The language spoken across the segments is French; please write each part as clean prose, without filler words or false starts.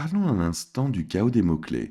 Parlons un instant du chaos des mots-clés.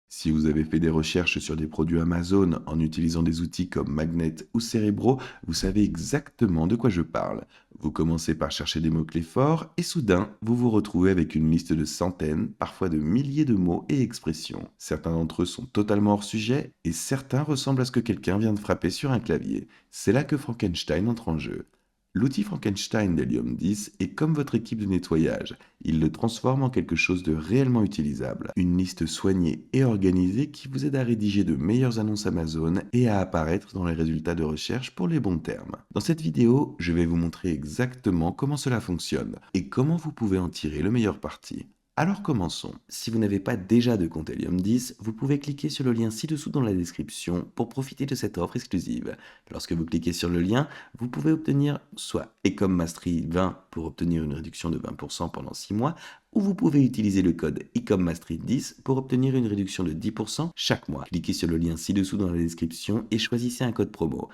Si vous avez fait des recherches sur des produits Amazon en utilisant des outils comme Magnet ou Cerebro, vous savez exactement de quoi je parle. Vous commencez par chercher des mots-clés forts et soudain, vous vous retrouvez avec une liste de centaines, parfois de milliers de mots et expressions. Certains d'entre eux sont totalement hors sujet et certains ressemblent à ce que quelqu'un vient de frapper sur un clavier. C'est là que Frankenstein entre en jeu. L'outil Frankenstein d'Helium 10 est comme votre équipe de nettoyage. Il le transforme en quelque chose de réellement utilisable. Une liste soignée et organisée qui vous aide à rédiger de meilleures annonces Amazon et à apparaître dans les résultats de recherche pour les bons termes. Dans cette vidéo, je vais vous montrer exactement comment cela fonctionne et comment vous pouvez en tirer le meilleur parti. Alors commençons. Si vous n'avez pas déjà de compte Helium 10, vous pouvez cliquer sur le lien ci-dessous dans la description pour profiter de cette offre exclusive. Lorsque vous cliquez sur le lien, vous pouvez obtenir soit Ecom Mastery 20 pour obtenir une réduction de 20% pendant 6 mois, ou vous pouvez utiliser le code Ecom Mastery 10 pour obtenir une réduction de 10% chaque mois. Cliquez sur le lien ci-dessous dans la description et choisissez un code promo.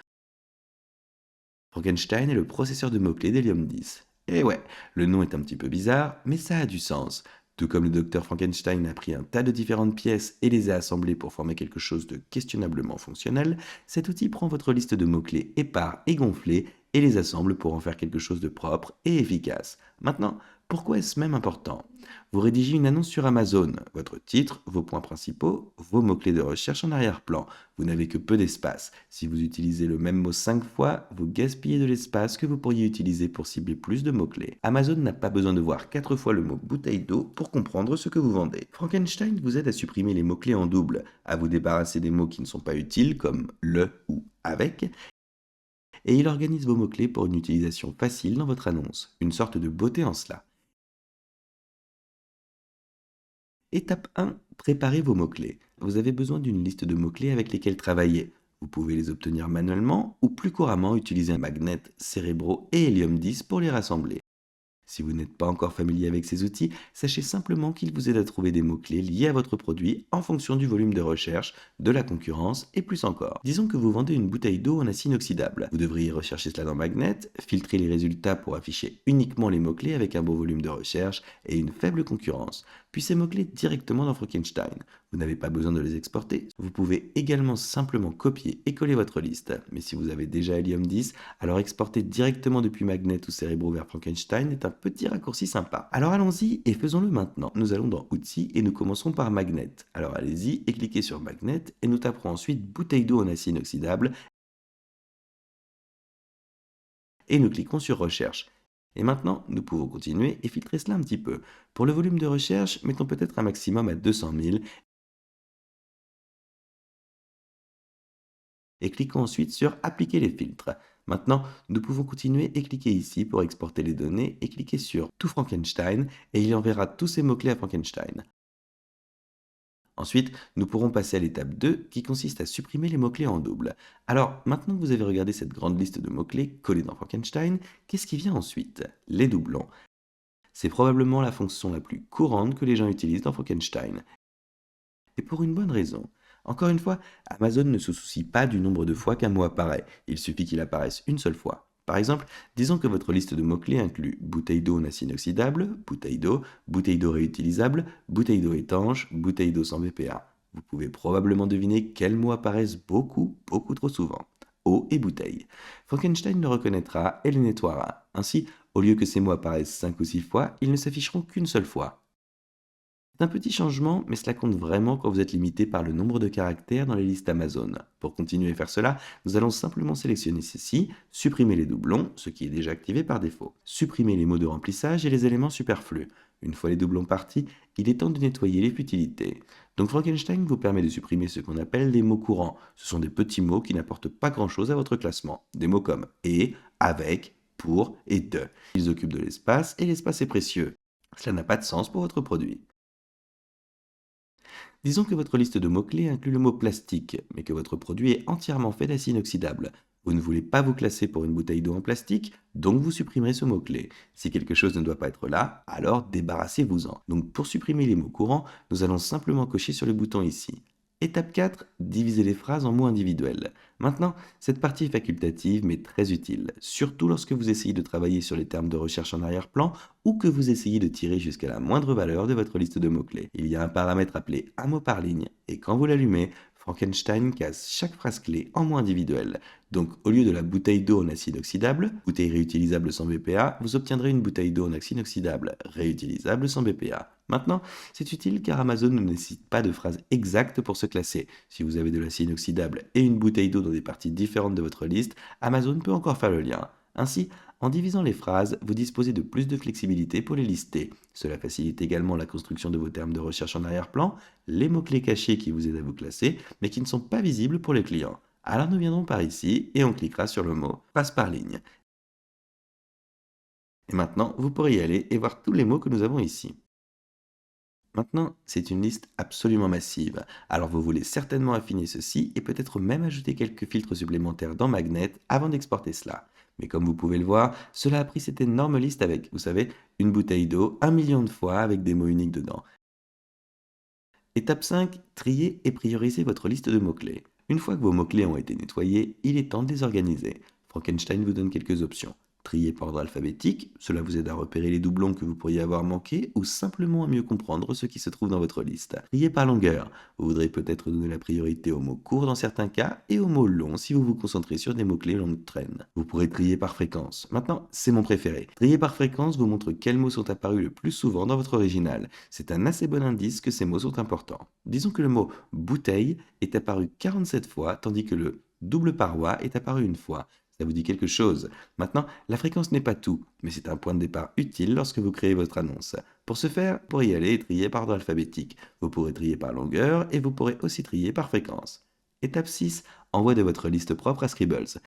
Frankenstein est le processeur de mots-clés d'Helium 10. Et ouais, le nom est un petit peu bizarre, mais ça a du sens. Tout comme le docteur Frankenstein a pris un tas de différentes pièces et les a assemblées pour former quelque chose de questionnablement fonctionnel, cet outil prend votre liste de mots-clés épars et gonflés et les assemble pour en faire quelque chose de propre et efficace. Maintenant, pourquoi est-ce même important? Vous rédigez une annonce sur Amazon, votre titre, vos points principaux, vos mots-clés de recherche en arrière-plan. Vous n'avez que peu d'espace. Si vous utilisez le même mot 5 fois, vous gaspillez de l'espace que vous pourriez utiliser pour cibler plus de mots-clés. Amazon n'a pas besoin de voir 4 fois le mot bouteille d'eau pour comprendre ce que vous vendez. Frankenstein vous aide à supprimer les mots-clés en double, à vous débarrasser des mots qui ne sont pas utiles comme le ou avec, et il organise vos mots-clés pour une utilisation facile dans votre annonce. Une sorte de beauté en cela. Étape 1, préparez vos mots-clés. Vous avez besoin d'une liste de mots-clés avec lesquels travailler. Vous pouvez les obtenir manuellement ou plus couramment utiliser un magnet, Cerebro et Helium 10 pour les rassembler. Si vous n'êtes pas encore familier avec ces outils, sachez simplement qu'ils vous aident à trouver des mots-clés liés à votre produit en fonction du volume de recherche, de la concurrence et plus encore. Disons que vous vendez une bouteille d'eau en acier inoxydable. Vous devriez rechercher cela dans Magnet, filtrer les résultats pour afficher uniquement les mots-clés avec un bon volume de recherche et une faible concurrence, puis ces mots-clés directement dans Frankenstein. Vous n'avez pas besoin de les exporter. Vous pouvez également simplement copier et coller votre liste. Mais si vous avez déjà Helium 10, alors exporter directement depuis Magnet ou Cerebro vers Frankenstein est un petit raccourci sympa. Alors allons-y et faisons-le maintenant. Nous allons dans Outils et nous commencerons par Magnet. Alors allez-y et cliquez sur Magnet et nous taperons ensuite bouteille d'eau en acier inoxydable et nous cliquons sur Recherche. Et maintenant, nous pouvons continuer et filtrer cela un petit peu. Pour le volume de recherche, mettons peut-être un maximum à 200 000 et cliquons ensuite sur Appliquer les filtres. Maintenant, nous pouvons continuer et cliquer ici pour exporter les données et cliquer sur Tout Frankenstein et il enverra tous ces mots-clés à Frankenstein. Ensuite, nous pourrons passer à l'étape 2 qui consiste à supprimer les mots-clés en double. Alors, maintenant que vous avez regardé cette grande liste de mots-clés collés dans Frankenstein, qu'est-ce qui vient ensuite? Les doublons. C'est probablement la fonction la plus courante que les gens utilisent dans Frankenstein. Et pour une bonne raison. Encore une fois, Amazon ne se soucie pas du nombre de fois qu'un mot apparaît, il suffit qu'il apparaisse une seule fois. Par exemple, disons que votre liste de mots-clés inclut bouteille d'eau en acier inoxydable, bouteille d'eau réutilisable, bouteille d'eau étanche, bouteille d'eau sans BPA. Vous pouvez probablement deviner quels mots apparaissent beaucoup trop souvent. Eau et bouteille. Frankenstein le reconnaîtra et le nettoiera. Ainsi, au lieu que ces mots apparaissent 5 ou 6 fois, ils ne s'afficheront qu'une seule fois. C'est un petit changement, mais cela compte vraiment quand vous êtes limité par le nombre de caractères dans les listes Amazon. Pour continuer à faire cela, nous allons simplement sélectionner ceci, supprimer les doublons, ce qui est déjà activé par défaut, supprimer les mots de remplissage et les éléments superflus. Une fois les doublons partis, il est temps de nettoyer les futilités. Donc Frankenstein vous permet de supprimer ce qu'on appelle les mots courants. Ce sont des petits mots qui n'apportent pas grand-chose à votre classement. Des mots comme et, avec, pour et de. Ils occupent de l'espace et l'espace est précieux. Cela n'a pas de sens pour votre produit. Disons que votre liste de mots-clés inclut le mot plastique, mais que votre produit est entièrement fait d'acier inoxydable. Vous ne voulez pas vous classer pour une bouteille d'eau en plastique, donc vous supprimerez ce mot-clé. Si quelque chose ne doit pas être là, alors débarrassez-vous-en. Donc pour supprimer les mots courants, nous allons simplement cocher sur le bouton ici. Étape 4, divisez les phrases en mots individuels. Maintenant, cette partie est facultative mais très utile, surtout lorsque vous essayez de travailler sur les termes de recherche en arrière-plan ou que vous essayez de tirer jusqu'à la moindre valeur de votre liste de mots-clés. Il y a un paramètre appelé un mot par ligne et quand vous l'allumez, Frankenstein casse chaque phrase clé en mots individuels. Donc au lieu de la bouteille d'eau en acide oxydable, bouteille réutilisable sans BPA, vous obtiendrez une bouteille d'eau en acide inoxydable, réutilisable sans BPA. Maintenant, c'est utile car Amazon ne nécessite pas de phrase exacte pour se classer. Si vous avez de l'acide inoxydable et une bouteille d'eau dans des parties différentes de votre liste, Amazon peut encore faire le lien. Ainsi, en divisant les phrases, vous disposez de plus de flexibilité pour les lister. Cela facilite également la construction de vos termes de recherche en arrière-plan, les mots-clés cachés qui vous aident à vous classer, mais qui ne sont pas visibles pour les clients. Alors nous viendrons par ici et on cliquera sur le mot passe par ligne. Et maintenant, vous pourrez y aller et voir tous les mots que nous avons ici. Maintenant, c'est une liste absolument massive, alors vous voulez certainement affiner ceci et peut-être même ajouter quelques filtres supplémentaires dans Magnet avant d'exporter cela. Mais comme vous pouvez le voir, cela a pris cette énorme liste avec, vous savez, une bouteille d'eau, 1 million de fois avec des mots uniques dedans. Étape 5, trier et prioriser votre liste de mots-clés. Une fois que vos mots-clés ont été nettoyés, il est temps de les organiser. Frankenstein vous donne quelques options. Trier par ordre alphabétique, cela vous aide à repérer les doublons que vous pourriez avoir manqués ou simplement à mieux comprendre ce qui se trouve dans votre liste. Trier par longueur, vous voudrez peut-être donner la priorité aux mots courts dans certains cas et aux mots longs si vous vous concentrez sur des mots-clés longue traîne. Vous pourrez trier par fréquence. Maintenant, c'est mon préféré. Trier par fréquence vous montre quels mots sont apparus le plus souvent dans votre original. C'est un assez bon indice que ces mots sont importants. Disons que le mot bouteille est apparu 47 fois, tandis que le double paroi est apparu une fois. Ça vous dit quelque chose? Maintenant, la fréquence n'est pas tout, mais c'est un point de départ utile lorsque vous créez votre annonce. Pour ce faire, pour y aller et trier par ordre alphabétique. Vous pourrez trier par longueur et vous pourrez aussi trier par fréquence. Étape 6, envoi de votre liste propre à Scribbles.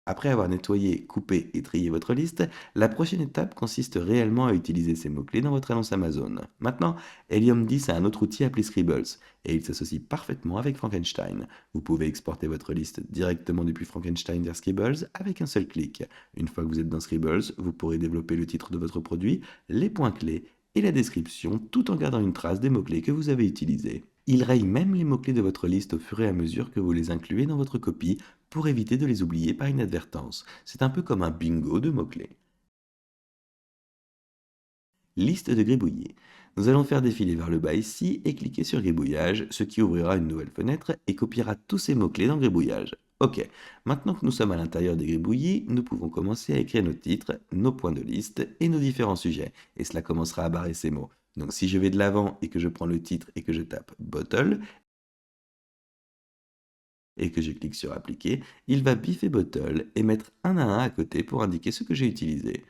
Après avoir nettoyé, coupé et trié votre liste, la prochaine étape consiste réellement à utiliser ces mots-clés dans votre annonce Amazon. Maintenant, Helium 10 a un autre outil appelé Scribbles, et il s'associe parfaitement avec Frankenstein. Vous pouvez exporter votre liste directement depuis Frankenstein vers Scribbles avec un seul clic. Une fois que vous êtes dans Scribbles, vous pourrez développer le titre de votre produit, les points clés et la description tout en gardant une trace des mots-clés que vous avez utilisés. Il raye même les mots-clés de votre liste au fur et à mesure que vous les incluez dans votre copie pour éviter de les oublier par inadvertance. C'est un peu comme un bingo de mots-clés. Liste de gribouillis. Nous allons faire défiler vers le bas ici et cliquer sur gribouillage, ce qui ouvrira une nouvelle fenêtre et copiera tous ces mots-clés dans gribouillage. Ok, maintenant que nous sommes à l'intérieur des gribouillis, nous pouvons commencer à écrire nos titres, nos points de liste et nos différents sujets. Et cela commencera à barrer ces mots. Donc si je vais de l'avant et que je prends le titre et que je tape bottle et que je clique sur appliquer, il va biffer bottle et mettre un à un à côté pour indiquer ce que j'ai utilisé.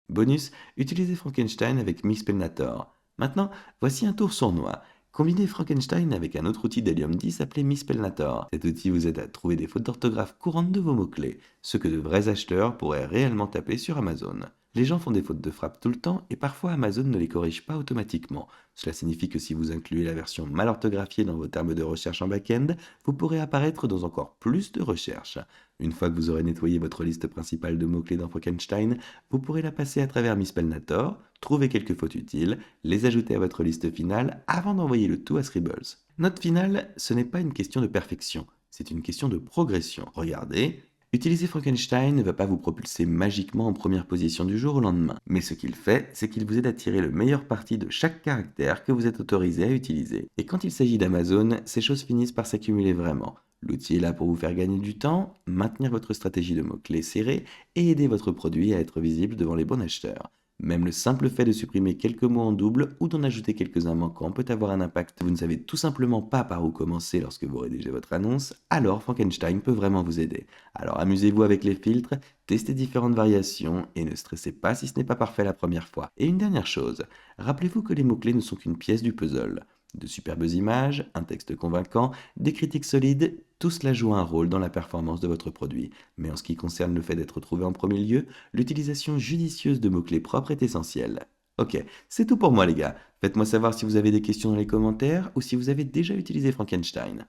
Bonus, utilisez Frankenstein avec Mixpelnator. Maintenant, voici un tour sournois. Combinez Frankenstein avec un autre outil d'Helium 10 appelé Mixpelnator. Cet outil vous aide à trouver des fautes d'orthographe courantes de vos mots-clés, ce que de vrais acheteurs pourraient réellement taper sur Amazon. Les gens font des fautes de frappe tout le temps et parfois Amazon ne les corrige pas automatiquement. Cela signifie que si vous incluez la version mal orthographiée dans vos termes de recherche en back-end, vous pourrez apparaître dans encore plus de recherches. Une fois que vous aurez nettoyé votre liste principale de mots-clés dans Frankenstein, vous pourrez la passer à travers Mixpelnator, trouver quelques fautes utiles, les ajouter à votre liste finale avant d'envoyer le tout à Scribbles. Note finale, ce n'est pas une question de perfection, c'est une question de progression. Regardez, utiliser Frankenstein ne va pas vous propulser magiquement en première position du jour au lendemain, mais ce qu'il fait, c'est qu'il vous aide à tirer le meilleur parti de chaque caractère que vous êtes autorisé à utiliser. Et quand il s'agit d'Amazon, ces choses finissent par s'accumuler vraiment. L'outil est là pour vous faire gagner du temps, maintenir votre stratégie de mots-clés serrée et aider votre produit à être visible devant les bons acheteurs. Même le simple fait de supprimer quelques mots en double ou d'en ajouter quelques-uns manquants peut avoir un impact. Vous ne savez tout simplement pas par où commencer lorsque vous rédigez votre annonce, alors Frankenstein peut vraiment vous aider. Alors amusez-vous avec les filtres, testez différentes variations et ne stressez pas si ce n'est pas parfait la première fois. Et une dernière chose, rappelez-vous que les mots-clés ne sont qu'une pièce du puzzle. De superbes images, un texte convaincant, des critiques solides, tout cela joue un rôle dans la performance de votre produit. Mais en ce qui concerne le fait d'être trouvé en premier lieu, l'utilisation judicieuse de mots-clés propres est essentielle. Ok, c'est tout pour moi les gars. Faites-moi savoir si vous avez des questions dans les commentaires ou si vous avez déjà utilisé Frankenstein.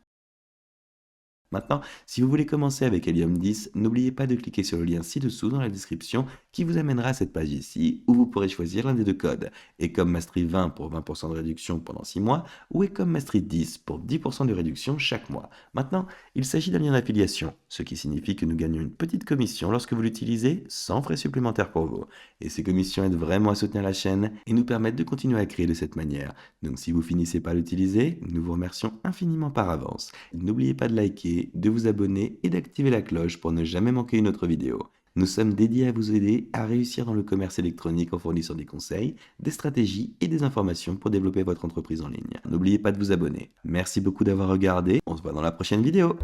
Maintenant, si vous voulez commencer avec Helium 10, n'oubliez pas de cliquer sur le lien ci-dessous dans la description qui vous amènera à cette page ici où vous pourrez choisir l'un des deux codes. Ecom Mastery 20 pour 20% de réduction pendant 6 mois ou Ecom Mastery 10 pour 10% de réduction chaque mois. Maintenant, il s'agit d'un lien d'affiliation, ce qui signifie que nous gagnons une petite commission lorsque vous l'utilisez sans frais supplémentaires pour vous. Et ces commissions aident vraiment à soutenir la chaîne et nous permettent de continuer à créer de cette manière. Donc si vous finissez par l'utiliser, nous vous remercions infiniment par avance. N'oubliez pas de liker, de vous abonner et d'activer la cloche pour ne jamais manquer une autre vidéo. Nous sommes dédiés à vous aider à réussir dans le commerce électronique en fournissant des conseils, des stratégies et des informations pour développer votre entreprise en ligne. N'oubliez pas de vous abonner. Merci beaucoup d'avoir regardé, on se voit dans la prochaine vidéo.